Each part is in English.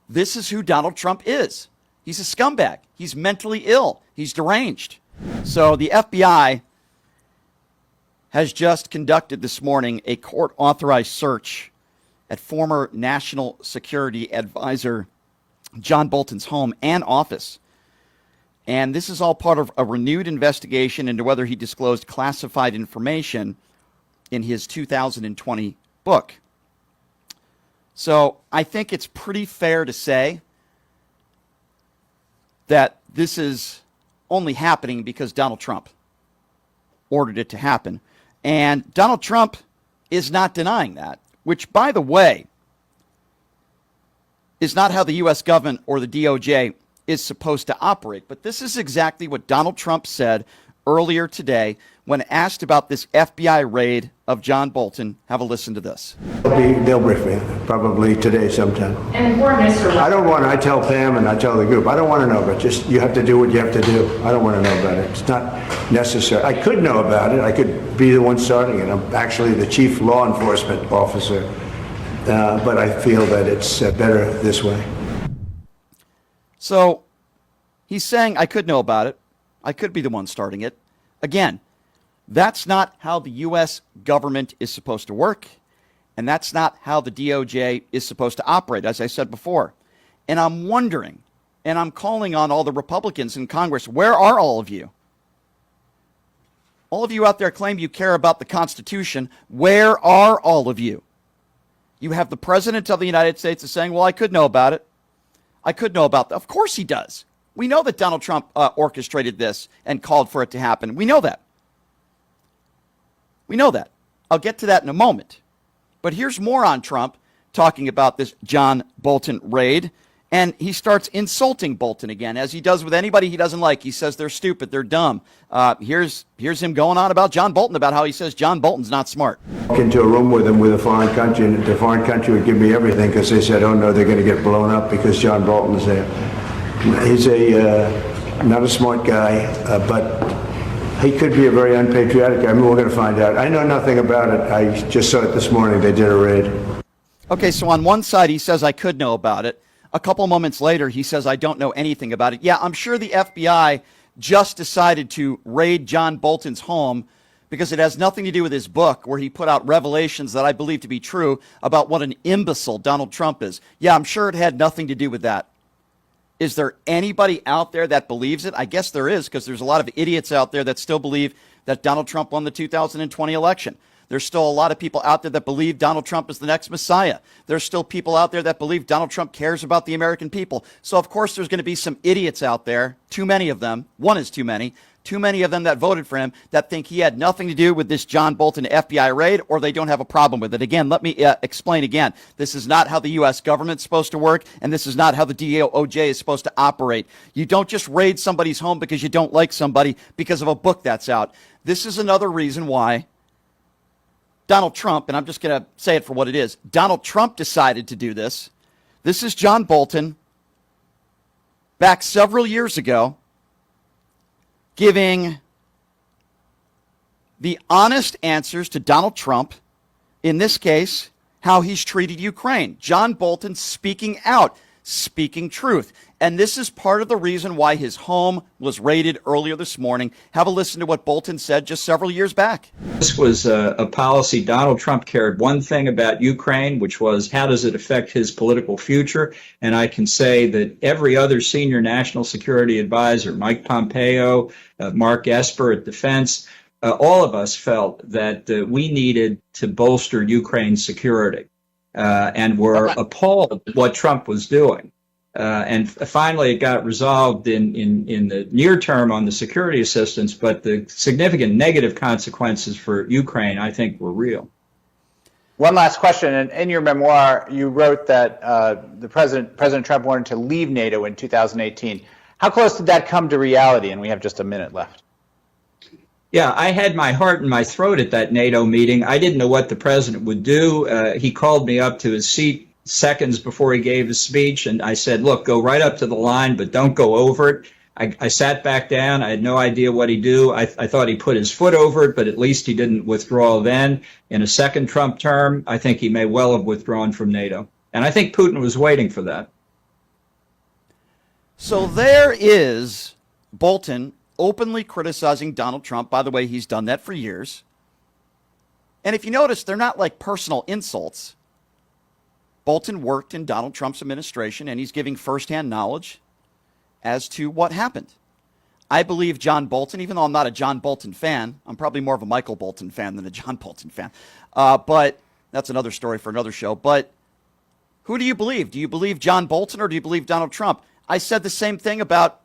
This is who Donald Trump is. He's a scumbag. He's mentally ill. He's deranged. So the FBI has just conducted this morning a court-authorized search at former National Security Advisor John Bolton's home and office. And this is all part of a renewed investigation into whether he disclosed classified information in his 2020 book. So I think it's pretty fair to say that this is only happening because Donald Trump ordered it to happen. And Donald Trump is not denying that, which, by the way, is not how the U.S. government or the DOJ is supposed to operate. But this is exactly what Donald Trump said earlier today when asked about this FBI raid of John Bolton. Have a listen to this. They'll brief me, probably today sometime. And Foreign Minister, I tell Pam and I tell the group, I don't want to know, but just you have to do what you have to do. I don't want to know about it. It's not necessary. I could know about it. I could be the one starting it. I'm actually the chief law enforcement officer, but I feel that it's better this way. So he's saying, I could know about it. I could be the one starting it. Again, that's not how the U.S. government is supposed to work, and that's not how the DOJ is supposed to operate, as I said before. And I'm wondering, and I'm calling on all the Republicans in Congress, where are all of you? All of you out there claim you care about the Constitution. Where are all of you? You have the President of the United States saying, well, I could know about it. I could know about that. Of course he does. We know that Donald Trump orchestrated this and called for it to happen. We know that. We know that. I'll get to that in a moment. But here's more on Trump talking about this John Bolton raid. And he starts insulting Bolton again, as he does with anybody he doesn't like. He says they're stupid, they're dumb. Here's him going on about John Bolton, about how he says John Bolton's not smart. Walk into a room with him with a foreign country, and the foreign country would give me everything because they said, oh no, they're going to get blown up because John Bolton's there. He's not a smart guy, but he could be a very unpatriotic guy. I mean, we're going to find out. I know nothing about it. I just saw it this morning. They did a raid. Okay, so on one side he says, I could know about it. A couple moments later, he says, I don't know anything about it. Yeah, I'm sure the FBI just decided to raid John Bolton's home because it has nothing to do with his book, where he put out revelations that I believe to be true about what an imbecile Donald Trump is. Yeah, I'm sure it had nothing to do with that. Is there anybody out there that believes it? I guess there is, because there's a lot of idiots out there that still believe that Donald Trump won the 2020 election. There's still a lot of people out there that believe Donald Trump is the next Messiah. There's still people out there that believe Donald Trump cares about the American people. So, of course, there's going to be some idiots out there, too many of them, one is too many of them that voted for him that think he had nothing to do with this John Bolton FBI raid, or they don't have a problem with it. Again, let me explain again. This is not how the U.S. government's supposed to work, and this is not how the DOJ is supposed to operate. You don't just raid somebody's home because you don't like somebody because of a book that's out. This is another reason why Donald Trump, and I'm just going to say it for what it is, Donald Trump decided to do this. This is John Bolton back several years ago giving the honest answers to Donald Trump, in this case, how he's treated Ukraine. John Bolton speaking out, speaking truth. And this is part of the reason why his home was raided earlier this morning. Have a listen to what Bolton said just several years back. This was a policy. Donald Trump cared one thing about Ukraine, which was how does it affect his political future? And I can say that every other senior national security advisor, Mike Pompeo, Mark Esper at Defense, all of us felt that we needed to bolster Ukraine's security and were appalled at what Trump was doing. And finally, it got resolved in the near term on the security assistance, but the significant negative consequences for Ukraine, I think, were real. One last question. In your memoir, you wrote that President Trump wanted to leave NATO in 2018. How close did that come to reality? And we have just a minute left. Yeah, I had my heart in my throat at that NATO meeting. I didn't know what the president would do. He called me up to his seat seconds before he gave his speech, and I said, look, go right up to the line, but don't go over it. I sat back down. I had no idea what he'd do. I thought he put his foot over it, but at least he didn't withdraw then. In a second Trump term, I think he may well have withdrawn from NATO. And I think Putin was waiting for that. So there is Bolton openly criticizing Donald Trump. By the way, he's done that for years. And if you notice, they're not like personal insults. Bolton worked in Donald Trump's administration, and he's giving firsthand knowledge as to what happened. I believe John Bolton, even though I'm not a John Bolton fan, I'm probably more of a Michael Bolton fan than a John Bolton fan. But that's another story for another show. But who do you believe? Do you believe John Bolton or do you believe Donald Trump? I said the same thing about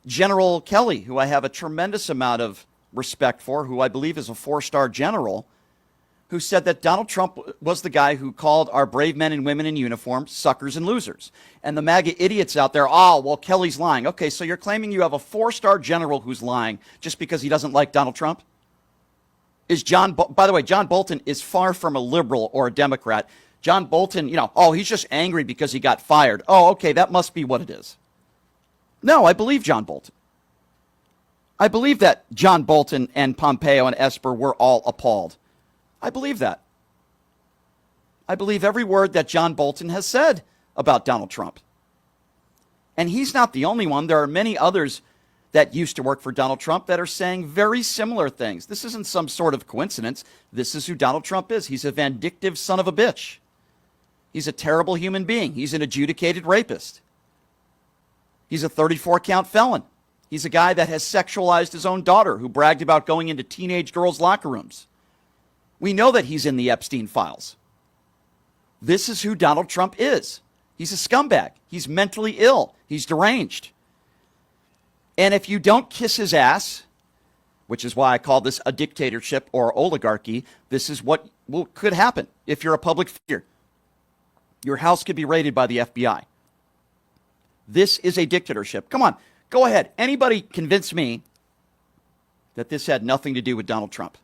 General Kelly, who I have a tremendous amount of respect for, who I believe is a 4-star general, who said that Donald Trump was the guy who called our brave men and women in uniform suckers and losers. And the MAGA idiots out there, oh, well, Kelly's lying. Okay, so you're claiming you have a 4-star general who's lying just because he doesn't like Donald Trump? By the way, John Bolton is far from a liberal or a Democrat. John Bolton, oh, he's just angry because he got fired. Oh, okay, that must be what it is. No, I believe John Bolton. I believe that John Bolton and Pompeo and Esper were all appalled. I believe that. I believe every word that John Bolton has said about Donald Trump. And he's not the only one. There are many others that used to work for Donald Trump that are saying very similar things. This isn't some sort of coincidence. This is who Donald Trump is. He's a vindictive son of a bitch. He's a terrible human being. He's an adjudicated rapist. He's a 34-count felon. He's a guy that has sexualized his own daughter, who bragged about going into teenage girls' locker rooms. We know that he's in the Epstein files. This is who Donald Trump is. He's a scumbag. He's mentally ill. He's deranged. And if you don't kiss his ass, which is why I call this a dictatorship or oligarchy, this is what could happen if you're a public figure. Your house could be raided by the FBI. This is a dictatorship. Come on, go ahead. Anybody convince me that this had nothing to do with Donald Trump?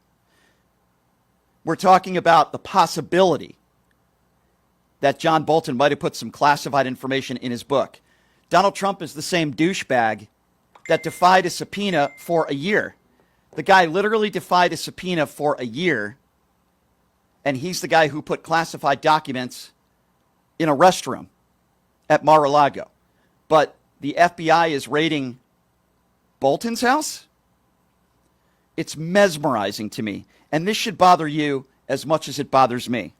We're talking about the possibility that John Bolton might have put some classified information in his book. Donald Trump is the same douchebag that defied a subpoena for a year. The guy literally defied a subpoena for a year, and he's the guy who put classified documents in a restroom at Mar-a-Lago. But the FBI is raiding Bolton's house? It's mesmerizing to me. And this should bother you as much as it bothers me.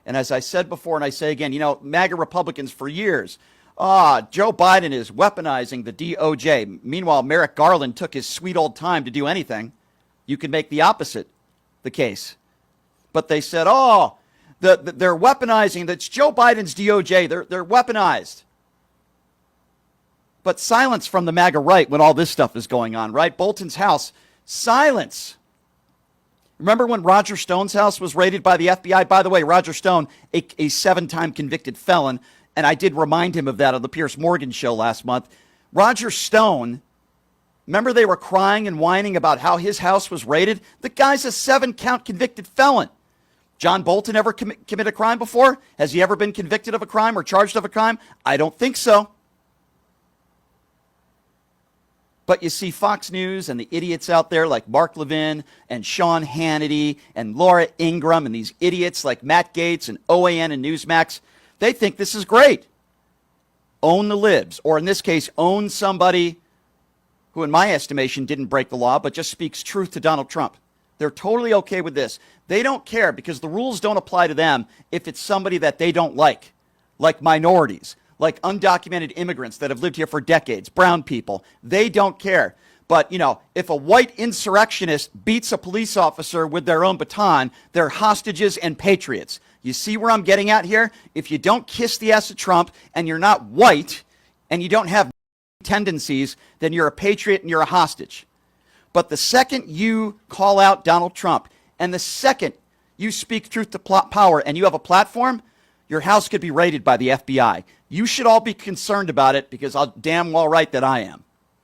And as I said before, and I say again, MAGA Republicans for years, Joe Biden is weaponizing the DOJ. Meanwhile, Merrick Garland took his sweet old time to do anything. You could make the opposite the case. But they said, they're weaponizing. That's Joe Biden's DOJ. They're weaponized. But silence from the MAGA right when all this stuff is going on, right? Bolton's house, silence. Remember when Roger Stone's house was raided by the FBI? By the way, Roger Stone, a 7-time convicted felon, and I did remind him of that on the Piers Morgan show last month. Roger Stone, remember they were crying and whining about how his house was raided? The guy's a 7-count convicted felon. John Bolton ever committed a crime before? Has he ever been convicted of a crime or charged of a crime? I don't think so. But you see Fox News and the idiots out there like Mark Levin and Sean Hannity and Laura Ingraham and these idiots like Matt Gaetz and OAN and Newsmax, they think this is great. Own the libs, or in this case, own somebody who in my estimation didn't break the law but just speaks truth to Donald Trump. They're totally okay with this. They don't care because the rules don't apply to them if it's somebody that they don't like minorities, like undocumented immigrants that have lived here for decades, brown people. They don't care. But, if a white insurrectionist beats a police officer with their own baton, they're hostages and patriots. You see where I'm getting at here? If you don't kiss the ass of Trump and you're not white and you don't have tendencies, then you're a patriot and you're a hostage. But the second you call out Donald Trump and the second you speak truth to power and you have a platform, your house could be raided by the FBI. You should all be concerned about it because I'll damn well right that I am.